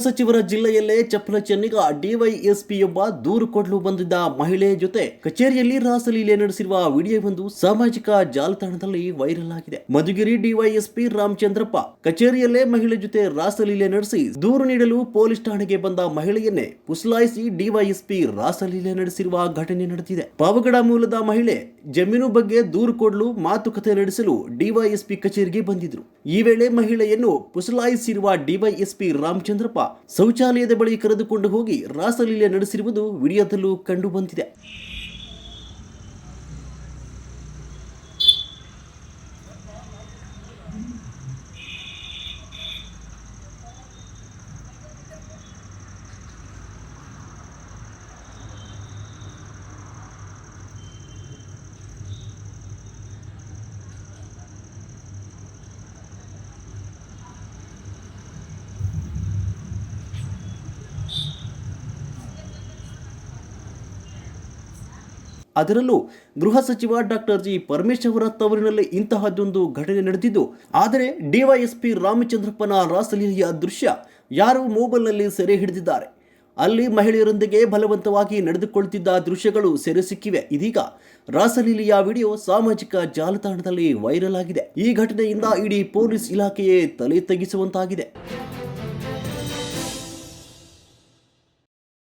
ಸಚಿವರ ಜಿಲ್ಲೆಯಲ್ಲೇ ಚಪ್ಪಲ ಚೆನ್ನಿಗ ಡಿವೈಎಸ್ಪಿಯೊಬ್ಬ ದೂರು ಕೊಡಲು ಬಂದಿದ್ದ ಮಹಿಳೆಯ ಜೊತೆ ಕಚೇರಿಯಲ್ಲಿ ರಾಸಲೀಲೆ ನಡೆಸಿರುವ ವಿಡಿಯೋವೊಂದು ಸಾಮಾಜಿಕ ಜಾಲತಾಣದಲ್ಲಿ ವೈರಲ್ ಆಗಿದೆ. ಮಧುಗಿರಿ ಡಿವೈಎಸ್ಪಿ ರಾಮಚಂದ್ರಪ್ಪ ಕಚೇರಿಯಲ್ಲೇ ಮಹಿಳೆ ಜೊತೆ ರಾಸಲೀಲೆ ನಡೆಸಿ ದೂರು ನೀಡಲು ಪೊಲೀಸ್ ಠಾಣೆಗೆ ಬಂದ ಮಹಿಳೆಯನ್ನೇ ಪುಸಲಾಯಿಸಿ ಡಿವೈಎಸ್ಪಿ ರಾಸಲೀಲೆ ನಡೆಸಿರುವ ಘಟನೆ ನಡೆದಿದೆ. ಪಾವಗಡ ಮೂಲದ ಮಹಿಳೆ ಜಮೀನು ಬಗ್ಗೆ ದೂರು ಕೊಡಲು ಮಾತುಕತೆ ನಡೆಸಲು ಡಿವೈಎಸ್ಪಿ ಕಚೇರಿಗೆ ಬಂದಿದ್ರು. ಈ ವೇಳೆ ಮಹಿಳೆಯನ್ನು ಪುಸಲಾಯಿಸಿರುವ ಡಿವೈಎಸ್ಪಿ ರಾಮಚಂದ್ರಪ್ಪ ಶೌಚಾಲಯದ ಬಳಿ ಕರೆದುಕೊಂಡು ಹೋಗಿ ರಾಸಲೀಲೆ ನಡೆಸಿರುವುದು ವಿಡಿಯೋದಲ್ಲೂ ಕಂಡು ಬಂದಿದೆ. ಅದರಲ್ಲೂ ಗೃಹ ಸಚಿವ ಡಾಕ್ಟರ್ ಜಿ ಪರಮೇಶ್ವರ್ ಅವರ ತವರಿನಲ್ಲಿ ಇಂತಹದ್ದೊಂದು ಘಟನೆ ನಡೆದಿದ್ದು, ಆದರೆ ಡಿವೈಎಸ್ಪಿ ರಾಮಚಂದ್ರಪ್ಪನ ರಾಸಲೀಲೆಯ ದೃಶ್ಯ ಯಾರೋ ಮೊಬೈಲ್ನಲ್ಲಿ ಸೆರೆ ಹಿಡಿದಿದ್ದಾರೆ. ಅಲ್ಲಿ ಮಹಿಳೆಯರೊಂದಿಗೆ ಬಲವಂತವಾಗಿ ನಡೆದುಕೊಳ್ಳುತ್ತಿದ್ದ ದೃಶ್ಯಗಳು ಸೆರೆ ಸಿಕ್ಕಿವೆ. ಇದೀಗ ರಾಸಲೀಲೆಯ ವಿಡಿಯೋ ಸಾಮಾಜಿಕ ಜಾಲತಾಣದಲ್ಲಿ ವೈರಲ್ ಆಗಿದೆ. ಈ ಘಟನೆಯಿಂದ ಇಡೀ ಪೊಲೀಸ್ ಇಲಾಖೆಯೇ ತಲೆ ತಗ್ಗಿಸುವಂತಾಗಿದೆ.